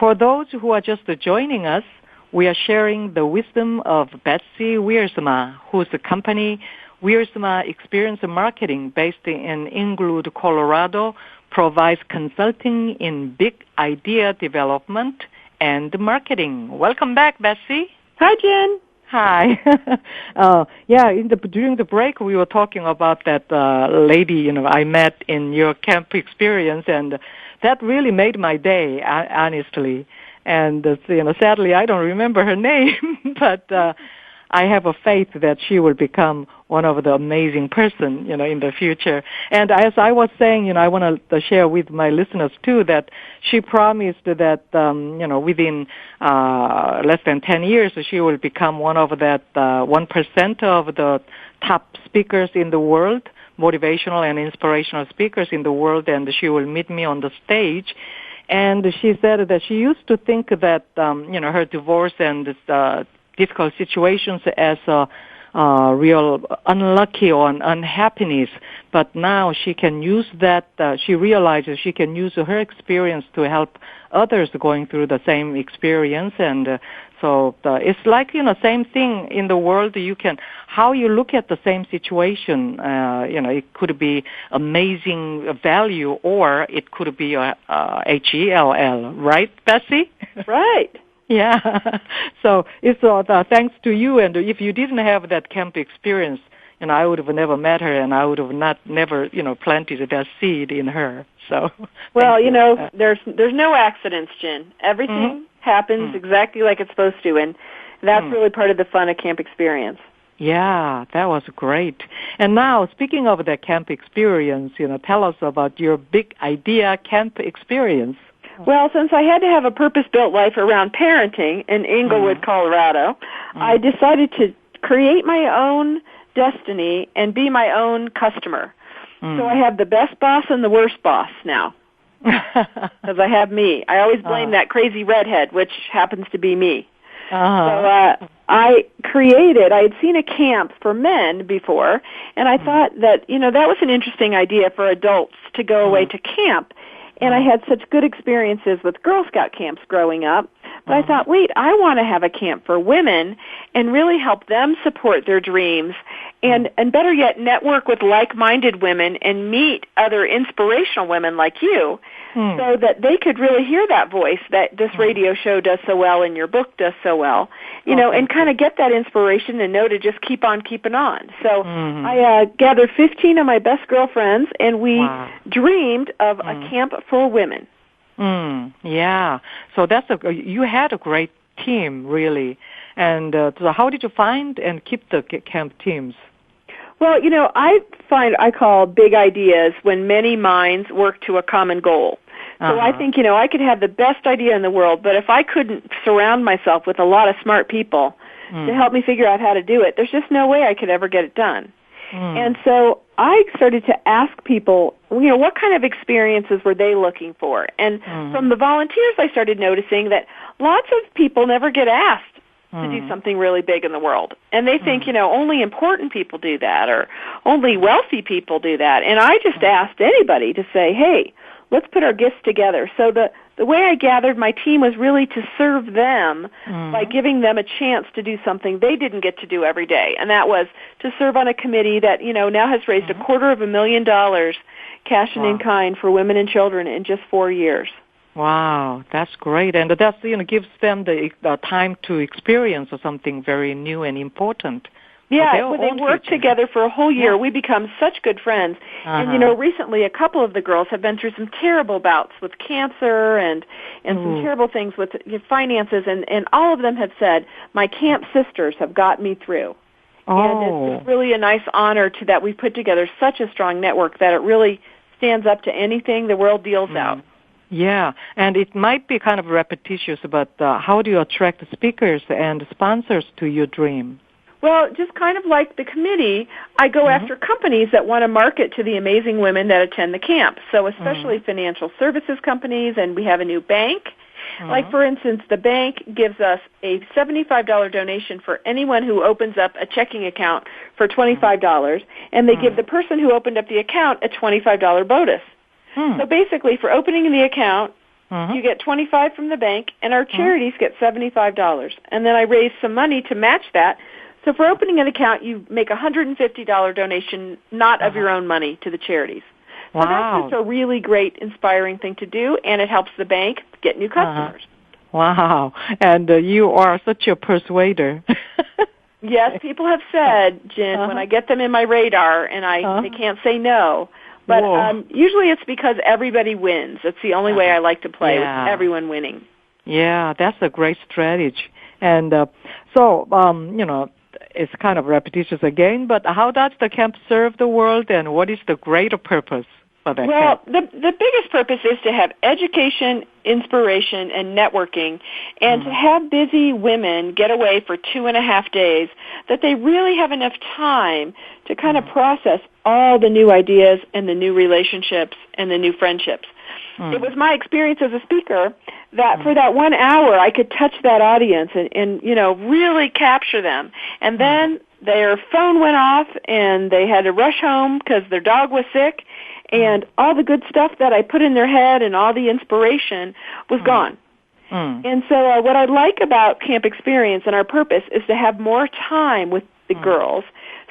for those who are just joining us, we are sharing the wisdom of Betsy Wiersma, whose company, Wiersma Experience Marketing, based in Englewood, Colorado, provides consulting in big idea development and marketing. Welcome back, Betsy. Hi, Jen. Hi. During the break, we were talking about that lady, I met in your camp experience, and that really made my day, honestly. And, sadly, I don't remember her name, but I have a faith that she will become one of the amazing person, in the future. And as I was saying, I want to share with my listeners too that she promised that, within less than 10 years, she will become one of that 1% of the top speakers in the world, motivational and inspirational speakers in the world, and she will meet me on the stage. And she said that she used to think that, her divorce and this, difficult situations as a real unlucky or an unhappiness, but now she can use that, she realizes she can use her experience to help others going through the same experience. And so it's like, same thing in the world. How you look at the same situation, it could be amazing value or it could be HELL, right, Betsy? Right. Yeah. So it's thanks to you. And if you didn't have that camp experience, I would have never met her, and I would have never planted that seed in her. So. Well, there's no accidents, Jen. Everything happens exactly like it's supposed to, and that's really part of the fun of camp experience. Yeah, that was great. And now, speaking of the camp experience, tell us about your big idea camp experience. Well, since I had to have a purpose-built life around parenting in Englewood, Colorado, I decided to create my own destiny and be my own customer. So I have the best boss and the worst boss now, because I have me. I always blame that crazy redhead, which happens to be me. So I had seen a camp for men before, and I thought that, that was an interesting idea for adults to go away to camp. And I had such good experiences with Girl Scout camps growing up. But I thought, wait, I want to have a camp for women and really help them support their dreams and better yet, network with like-minded women and meet other inspirational women like you so that they could really hear that voice that this radio show does so well and your book does so well, and kind of get that inspiration and know to just keep on keeping on. So I gathered 15 of my best girlfriends, and we dreamed of a camp for women. Yeah. So you had a great team, really. And so how did you find and keep the camp teams? Well, I call big ideas when many minds work to a common goal. So I think, I could have the best idea in the world, but if I couldn't surround myself with a lot of smart people to help me figure out how to do it, there's just no way I could ever get it done. And so I started to ask people, what kind of experiences were they looking for? And from the volunteers, I started noticing that lots of people never get asked to do something really big in the world. And they think, only important people do that or only wealthy people do that. And I just asked anybody to say, hey, let's put our gifts together. So the way I gathered my team was really to serve them by giving them a chance to do something they didn't get to do every day. And that was to serve on a committee that, now has raised $250,000 cash and in kind for women and children in just 4 years. Wow, that's great. And that's, gives them the time to experience something very new and important. Yeah, when they work together for a whole year, we become such good friends. And, recently a couple of the girls have been through some terrible bouts with cancer and some terrible things with finances, and all of them have said, my camp sisters have got me through. And it's really a nice honor that we put together such a strong network that it really stands up to anything the world deals out. Yeah, and it might be kind of repetitious, but how do you attract speakers and sponsors to your dream? Well, just kind of like the committee, I go after companies that want to market to the amazing women that attend the camp. So especially financial services companies, and we have a new bank. Like, for instance, the bank gives us a $75 donation for anyone who opens up a checking account for $25, and they give the person who opened up the account a $25 bonus. So basically, for opening the account, You get $25 from the bank, and our charities get $75. And then I raise some money to match that. So for opening an account, you make a $150 donation, not of your own money, to the charities. So that's just a really great, inspiring thing to do, and it helps the bank get new customers. Wow. And you are such a persuader. Yes, people have said, Jen, when I get them in my radar, and they can't say no. But usually it's because everybody wins. That's the only way I like to play, with everyone winning. Yeah, that's a great strategy. And so, it's kind of repetitious again, but how does the camp serve the world, and what is the greater purpose for that camp? Well, the biggest purpose is to have education, inspiration, and networking, and to have busy women get away for 2.5 days, that they really have enough time to kind of process all the new ideas and the new relationships and the new friendships. It was my experience as a speaker that for that 1 hour I could touch that audience and really capture them. And then their phone went off and they had to rush home because their dog was sick, and all the good stuff that I put in their head and all the inspiration was gone. And so what I like about Camp Experience and our purpose is to have more time with the girls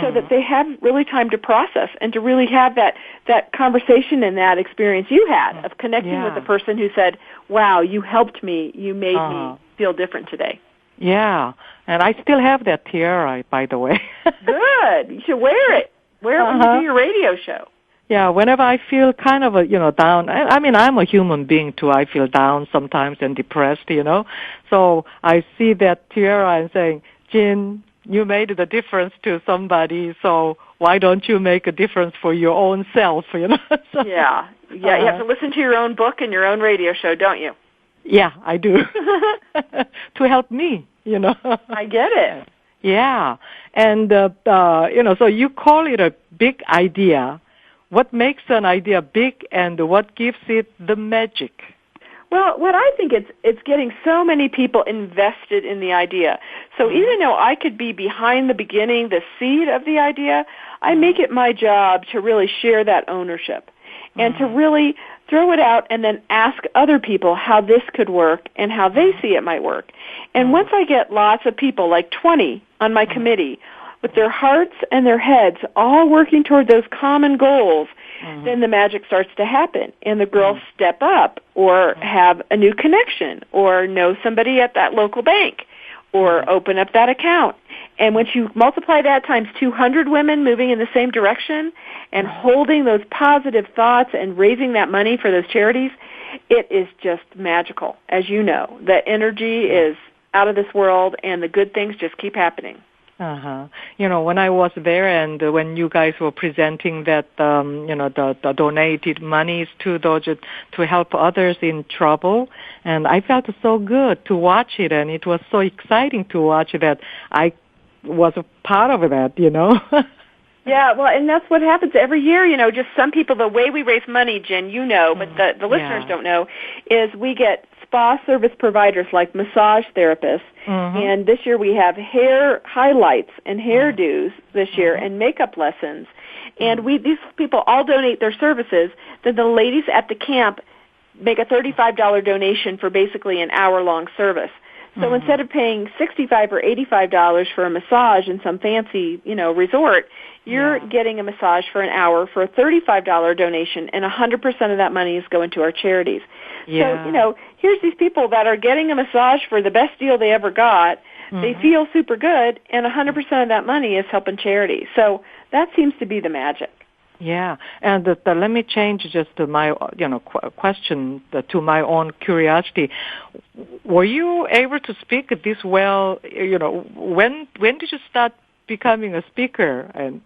so that they have really time to process and to really have that conversation and that experience you had of connecting with the person who said, wow, you helped me, you made me feel different today. Yeah, and I still have that tiara, by the way. Good. You should wear it. Wear it when you do your radio show. Yeah, whenever I feel kind of, down, I mean, I'm a human being too. I feel down sometimes and depressed, So I see that tiara and saying, Jean, you made the difference to somebody, so why don't you make a difference for your own self, So, yeah, you have to listen to your own book and your own radio show, don't you? Yeah, I do. To help me, I get it. Yeah, and, so you call it a big idea. What makes an idea big, and what gives it the magic? Well, what I think it's getting so many people invested in the idea. So even though I could be behind the beginning, the seed of the idea, I make it my job to really share that ownership and to really throw it out and then ask other people how this could work and how they see it might work. And once I get lots of people, like 20 on my committee, with their hearts and their heads all working toward those common goals, then the magic starts to happen, and the girls step up or have a new connection or know somebody at that local bank or open up that account. And once you multiply that times 200 women moving in the same direction and holding those positive thoughts and raising that money for those charities, it is just magical. As you know, the energy is out of this world, and the good things just keep happening. When I was there and when you guys were presenting that, the donated monies to those, to help others in trouble, and I felt so good to watch it, and it was so exciting to watch that I was a part of that, Yeah, well, and that's what happens every year, just some people, the way we raise money, Jen, but the listeners don't know, is we get spa service providers like massage therapists, and this year we have hair highlights and hairdos this year and makeup lessons, and these people all donate their services. Then the ladies at the camp make a $35 donation for basically an hour-long service. So instead of paying $65 or $85 for a massage in some fancy, resort, you're getting a massage for an hour for a $35 donation, and 100% of that money is going to our charities. Yeah. So, here's these people that are getting a massage for the best deal they ever got. They feel super good, and 100% of that money is helping charities. So that seems to be the magic. Yeah, and let me change just my question to my own curiosity. Were you able to speak this well? When did you start becoming a speaker, and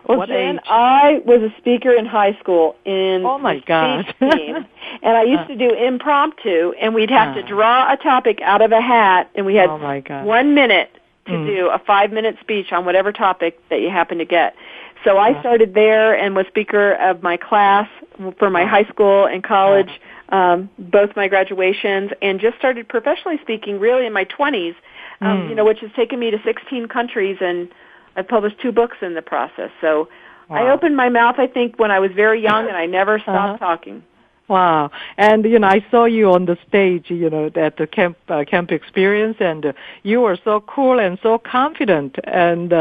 what age? I was a speaker in high school in the speech team, and I used to do impromptu, and we'd have to draw a topic out of a hat, and we had 1 minute to do a 5-minute speech on whatever topic that you happen to get. So I started there and was speaker of my class for my high school and college, both my graduations, and just started professionally speaking really in my 20s, which has taken me to 16 countries, and I've published 2 books in the process. So I opened my mouth, I think, when I was very young, and I never stopped talking. Wow. And, I saw you on the stage, at the camp experience, and you were so cool and so confident, and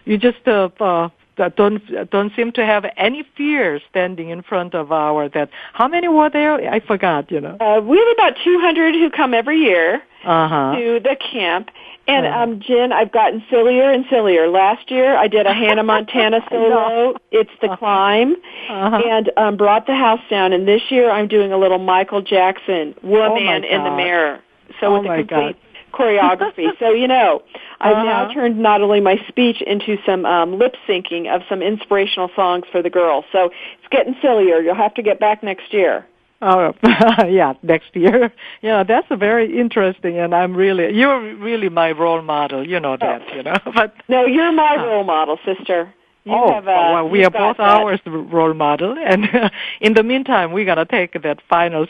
you just don't seem to have any fear standing in front of how many were there? I forgot, We have about 200 who come every year to the camp. And, Jen, I've gotten sillier and sillier. Last year, I did a Hannah Montana solo. It's The Climb, and brought the house down. And this year, I'm doing a little Michael Jackson, Woman in the Mirror. So with a complete choreography. So, I've now turned not only my speech into some lip syncing of some inspirational songs for the girls. So it's getting sillier. You'll have to get back next year. Oh, yeah, next year. Yeah, that's very interesting, and you're really my role model, that, But no, you're my role model, sister. We are both our role model, and in the meantime, we're going to take that final